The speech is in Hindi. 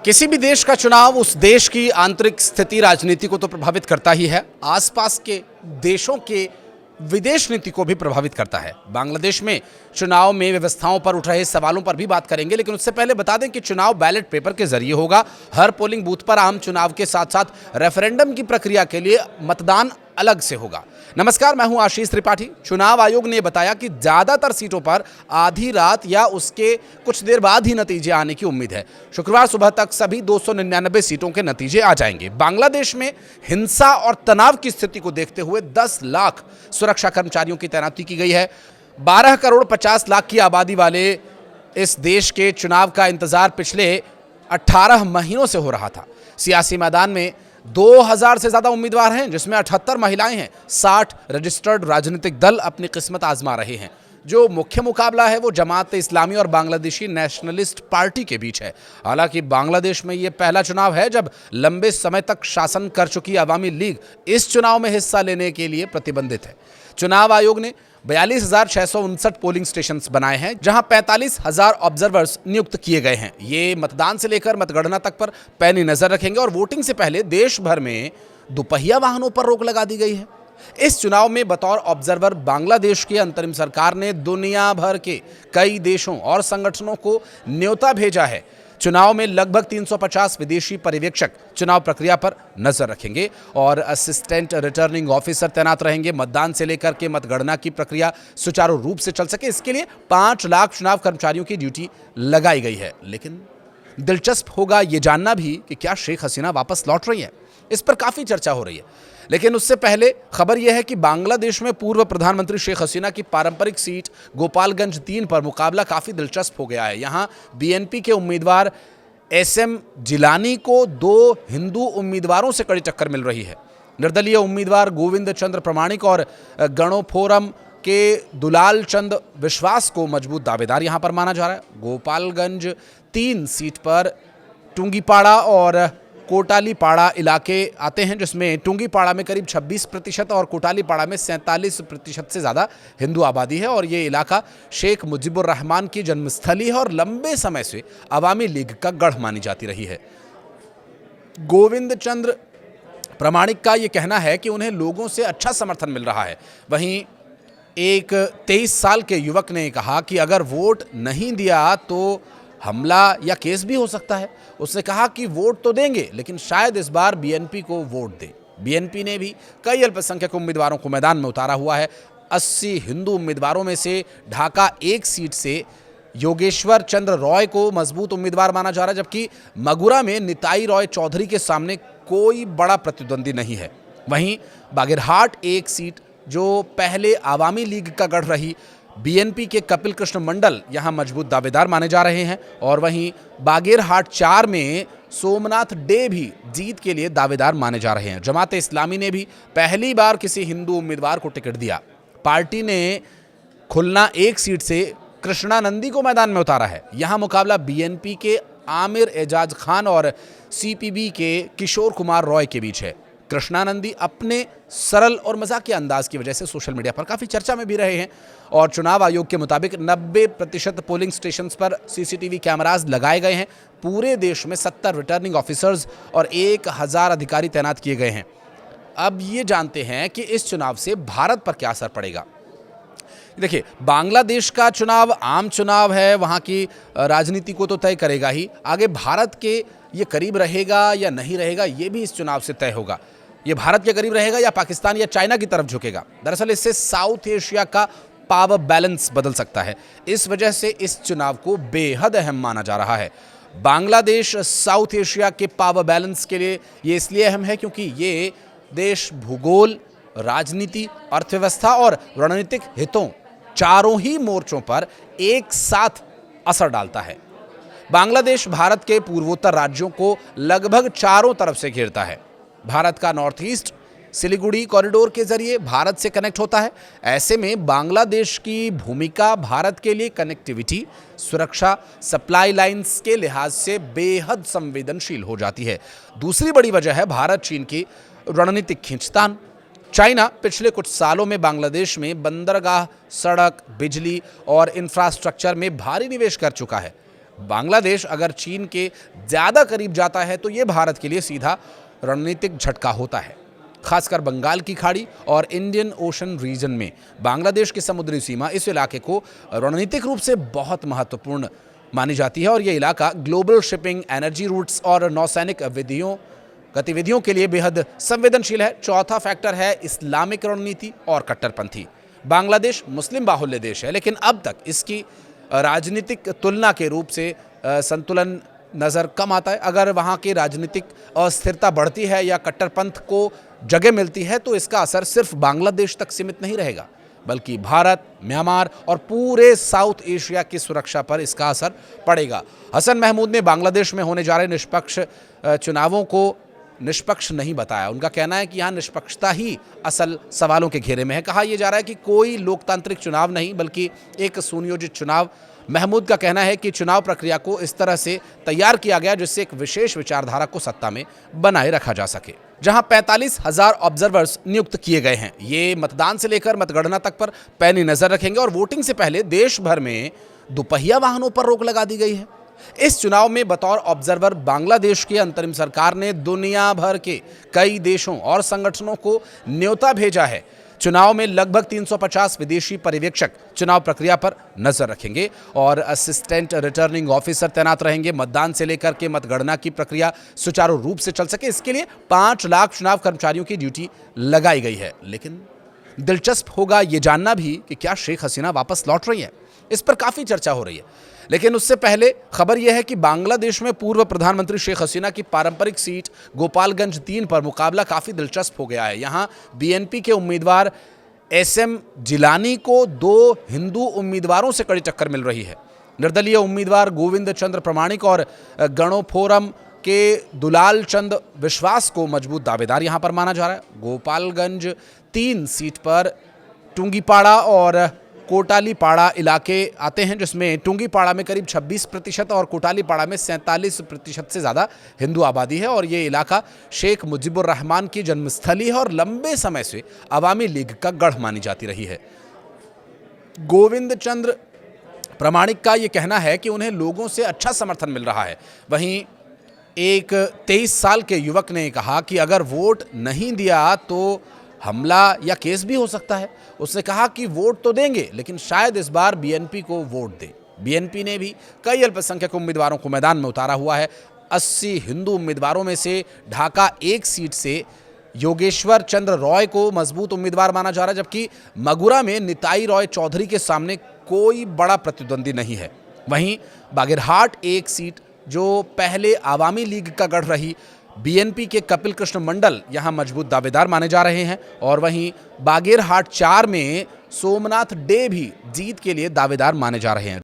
किसी भी देश का चुनाव उस देश की आंतरिक स्थिति राजनीति को तो प्रभावित करता ही है, आसपास के देशों के विदेश नीति को भी प्रभावित करता है। बांग्लादेश में चुनाव में व्यवस्थाओं पर उठ रहे सवालों पर भी बात करेंगे, लेकिन उससे पहले बता दें कि चुनाव बैलेट पेपर के जरिए होगा। हर पोलिंग बूथ पर आम चुनाव के साथ साथ रेफरेंडम की प्रक्रिया के लिए मतदान अलग से होगा। नमस्कार, मैं हूं आशीष त्रिपाठी। चुनाव आयोग ने बताया कि ज्यादातर सीटों पर आधी रात या उसके कुछ देर बाद ही नतीजे आने की उम्मीद है। शुक्रवार सुबह तक सभी 299 सीटों के नतीजे आ जाएंगे। बांग्लादेश में हिंसा और तनाव की स्थिति को देखते हुए 10 लाख सुरक्षा कर्मचारियों की तैनाती की गई है। 12 करोड़ 50 लाख की आबादी वाले इस देश के चुनाव का इंतजार पिछले 18 महीनों से हो रहा था। सियासी मैदान में 2000 से ज्यादा उम्मीदवार हैं, जिसमें 78 महिलाएं हैं। 60 रजिस्टर्ड राजनीतिक दल अपनी किस्मत आजमा रहे हैं। जो मुख्य मुकाबला है वो जमात इस्लामी और बांग्लादेशी नेशनलिस्ट पार्टी के बीच है। हालांकि बांग्लादेश में ये पहला चुनाव है जब लंबे समय तक शासन कर चुकी अवामी लीग इस चुनाव में हिस्सा लेने के लिए प्रतिबंधित है। चुनाव आयोग ने 42,659 पोलिंग स्टेशंस बनाए हैं, जहां 45,000 ऑब्जर्वर्स नियुक्त किए गए हैं। ये मतदान से लेकर मतगणना तक पर पैनी नजर रखेंगे और वोटिंग से पहले देश भर में दुपहिया वाहनों पर रोक लगा दी गई है। इस चुनाव में बतौर ऑब्जर्वर बांग्लादेश की अंतरिम सरकार ने दुनिया भर के कई देशों और संगठनों को न्योता भेजा है। चुनाव में लगभग 350 विदेशी पर्यवेक्षक चुनाव प्रक्रिया पर नजर रखेंगे और असिस्टेंट रिटर्निंग ऑफिसर तैनात रहेंगे। मतदान से लेकर के मतगणना की प्रक्रिया सुचारू रूप से चल सके, इसके लिए 5 लाख चुनाव कर्मचारियों की ड्यूटी लगाई गई है। लेकिन दिलचस्प होगा ये जानना भी कि क्या शेख हसीना वापस लौट रही है। इस पर काफी चर्चा हो रही है, लेकिन उससे पहले खबर यह है कि बांग्लादेश में पूर्व प्रधानमंत्री शेख हसीना की पारंपरिक सीट गोपालगंज 3 पर मुकाबला काफी दिलचस्प हो गया है। यहां बीएनपी के उम्मीदवार एसएम जिलानी को 2 हिंदू उम्मीदवारों से कड़ी टक्कर मिल रही है। निर्दलीय उम्मीदवार गोविंद चंद्र प्रमाणिक और गणो फोरम के दुलाल चंद विश्वास को मजबूत दावेदार यहां पर माना जा रहा है। गोपालगंज 3 सीट पर टुंगीपाड़ा और कोटालीपाड़ा इलाके आते हैं, जिसमें टुंगीपाड़ा में करीब 26% और कोटालीपाड़ा में 47% से ज़्यादा हिंदू आबादी है। और ये इलाका शेख मुजीबुर रहमान की जन्मस्थली है और लंबे समय से अवामी लीग का गढ़ मानी जाती रही है। गोविंद चंद्र प्रमाणिक का ये कहना है कि उन्हें लोगों से अच्छा समर्थन मिल रहा है। वहीं एक 23 साल के युवक ने कहा कि अगर वोट नहीं दिया तो हमला या केस भी हो सकता है। उसने कहा कि वोट तो देंगे, लेकिन शायद इस बार बीएनपी को वोट दे। बीएनपी ने भी कई अल्पसंख्यक उम्मीदवारों को मैदान में उतारा हुआ है। 80 हिंदू उम्मीदवारों में से ढाका 1 सीट से योगेश्वर चंद्र रॉय को मजबूत उम्मीदवार माना जा रहा है, जबकि मगुरा में निताई रॉय चौधरी के सामने कोई बड़ा प्रतिद्वंदी नहीं है। वहीं बागेरहाट 1 सीट जो पहले आवामी लीग का गढ़ रही, बीएनपी के कपिल कृष्ण मंडल यहां मजबूत दावेदार माने जा रहे हैं। और वहीं बागेरहाट 4 में सोमनाथ डे भी जीत के लिए दावेदार माने जा रहे हैं। जमात इस्लामी ने भी पहली बार किसी हिंदू उम्मीदवार को टिकट दिया। पार्टी ने खुलना 1 सीट से कृष्णानंदी को मैदान में उतारा है। यहां मुकाबला बीएनपी के आमिर एजाज खान और सीपीबी के किशोर कुमार रॉय के बीच है। कृष्णानंदी अपने सरल और मजाकिया अंदाज की वजह से सोशल मीडिया पर काफ़ी चर्चा में भी रहे हैं। और चुनाव आयोग के मुताबिक 90% पोलिंग स्टेशंस पर सीसीटीवी कैमराज लगाए गए हैं। पूरे देश में 70 रिटर्निंग ऑफिसर्स और 1000 अधिकारी तैनात किए गए हैं। अब ये जानते हैं कि इस चुनाव से भारत पर क्या असर पड़ेगा। देखिए, बांग्लादेश का चुनाव आम चुनाव है, वहाँ की राजनीति को तो तय करेगा ही। आगे भारत के ये करीब रहेगा या नहीं रहेगा, ये भी इस चुनाव से तय होगा। ये भारत के करीब रहेगा या पाकिस्तान या चाइना की तरफ झुकेगा। दरअसल इससे साउथ एशिया का पावर बैलेंस बदल सकता है। इस वजह से इस चुनाव को बेहद अहम माना जा रहा है। बांग्लादेश साउथ एशिया के पावर बैलेंस के लिए ये इसलिए अहम है क्योंकि ये देश भूगोल, राजनीति, अर्थव्यवस्था और रणनीतिक हितों चारों ही मोर्चों पर एक साथ असर डालता है। बांग्लादेश भारत के पूर्वोत्तर राज्यों को लगभग चारों तरफ से घेरता है। भारत का नॉर्थ ईस्ट सिलीगुड़ी कॉरिडोर के जरिए भारत से कनेक्ट होता है। ऐसे में बांग्लादेश की भूमिका भारत के लिए कनेक्टिविटी, सुरक्षा, सप्लाई लाइंस के लिहाज से बेहद संवेदनशील हो जाती है। दूसरी बड़ी वजह है भारत चीन की रणनीतिक खींचतान। चाइना पिछले कुछ सालों में बांग्लादेश में बंदरगाह, सड़क, बिजली और इंफ्रास्ट्रक्चर में भारी निवेश कर चुका है। बांग्लादेश अगर चीन के ज़्यादा करीब जाता है तो ये भारत के लिए सीधा रणनीतिक झटका होता है। खासकर बंगाल की खाड़ी और इंडियन ओशन रीजन में बांग्लादेश की समुद्री सीमा इस इलाके को रणनीतिक रूप से बहुत महत्वपूर्ण मानी जाती है और ये इलाका ग्लोबल शिपिंग, एनर्जी रूट्स और नौसैनिक गतिविधियों के लिए बेहद संवेदनशील है। चौथा फैक्टर है इस्लामिक रणनीति और कट्टरपंथी। बांग्लादेश मुस्लिम बाहुल्य देश है, लेकिन अब तक इसकी राजनीतिक तुलना के रूप से संतुलन नज़र कम आता है। अगर वहाँ की राजनीतिक अस्थिरता बढ़ती है या कट्टरपंथ को जगह मिलती है तो इसका असर सिर्फ बांग्लादेश तक सीमित नहीं रहेगा, बल्कि भारत, म्यांमार और पूरे साउथ एशिया की सुरक्षा पर इसका असर पड़ेगा। हसन महमूद ने बांग्लादेश में होने जा रहे निष्पक्ष चुनावों को निष्पक्ष नहीं बताया। उनका कहना है कि यहाँ निष्पक्षता ही असल सवालों के घेरे में है। कहा यह जा रहा है कि कोई लोकतांत्रिक चुनाव नहीं बल्कि एक सुनियोजित चुनाव। महमूद का कहना है कि चुनाव प्रक्रिया को इस तरह से तैयार किया गया जिससे एक विशेष विचारधारा को सत्ता में बनाए रखा जा सके। जहां 45,000 ऑब्जर्वर्स नियुक्त किए गए हैं, ये मतदान से लेकर मतगणना तक पर पैनी नजर रखेंगे और वोटिंग से पहले देश भर में दुपहिया वाहनों पर रोक लगा दी गई है। इस चुनाव में बतौर ऑब्जर्वर बांग्लादेश की अंतरिम सरकार ने दुनिया भर के कई देशों और संगठनों को न्योता भेजा है। चुनाव में लगभग 350 विदेशी पर्यवेक्षक चुनाव प्रक्रिया पर नजर रखेंगे और असिस्टेंट रिटर्निंग ऑफिसर तैनात रहेंगे। मतदान से लेकर के मतगणना की प्रक्रिया सुचारू रूप से चल सके, इसके लिए 5 लाख चुनाव कर्मचारियों की ड्यूटी लगाई गई है। लेकिन दिलचस्प होगा ये जानना भी कि क्या शेख हसीना वापस लौट रही है। इस पर काफ़ी चर्चा हो रही है, लेकिन उससे पहले खबर यह है कि बांग्लादेश में पूर्व प्रधानमंत्री शेख हसीना की पारंपरिक सीट गोपालगंज 3 पर मुकाबला काफ़ी दिलचस्प हो गया है। यहां बीएनपी के उम्मीदवार एसएम जिलानी को 2 हिंदू उम्मीदवारों से कड़ी टक्कर मिल रही है। निर्दलीय उम्मीदवार गोविंद चंद्र प्रमाणिक और गणोफोरम के दुलाल चंद विश्वास को मजबूत दावेदार यहां पर माना जा रहा है। गोपालगंज 3 सीट पर टुंगीपाड़ा और कोटालीपाड़ा इलाके आते हैं, जिसमें टुंगीपाड़ा में करीब 26% और कोटालीपाड़ा में 47% से ज़्यादा हिंदू आबादी है और ये इलाका शेख मुजीबुर रहमान की जन्मस्थली है और लंबे समय से अवामी लीग का गढ़ मानी जाती रही है। गोविंद चंद्र प्रमाणिक का ये कहना है कि उन्हें लोगों से अच्छा समर्थन मिल रहा है। वहीं एक 23 साल के युवक ने कहा कि अगर वोट नहीं दिया तो हमला या केस भी हो सकता है। उसने कहा कि वोट तो देंगे लेकिन शायद इस बार बीएनपी को वोट दे। बीएनपी ने भी कई अल्पसंख्यक उम्मीदवारों को मैदान में उतारा हुआ है। 80 हिंदू उम्मीदवारों में से ढाका 1 सीट से योगेश्वर चंद्र रॉय को मजबूत उम्मीदवार माना जा रहा है, जबकि मगुरा में निताई रॉय चौधरी के सामने कोई बड़ा प्रतिद्वंदी नहीं है। वहीं बागेरहाट 1 सीट जो पहले आवामी लीग का गढ़ रही, बीएनपी के कपिल कृष्ण मंडल यहां मजबूत दावेदार माने जा रहे हैं और वहीं बागेरहाट 4 में सोमनाथ डे भी जीत के लिए दावेदार माने जा रहे हैं।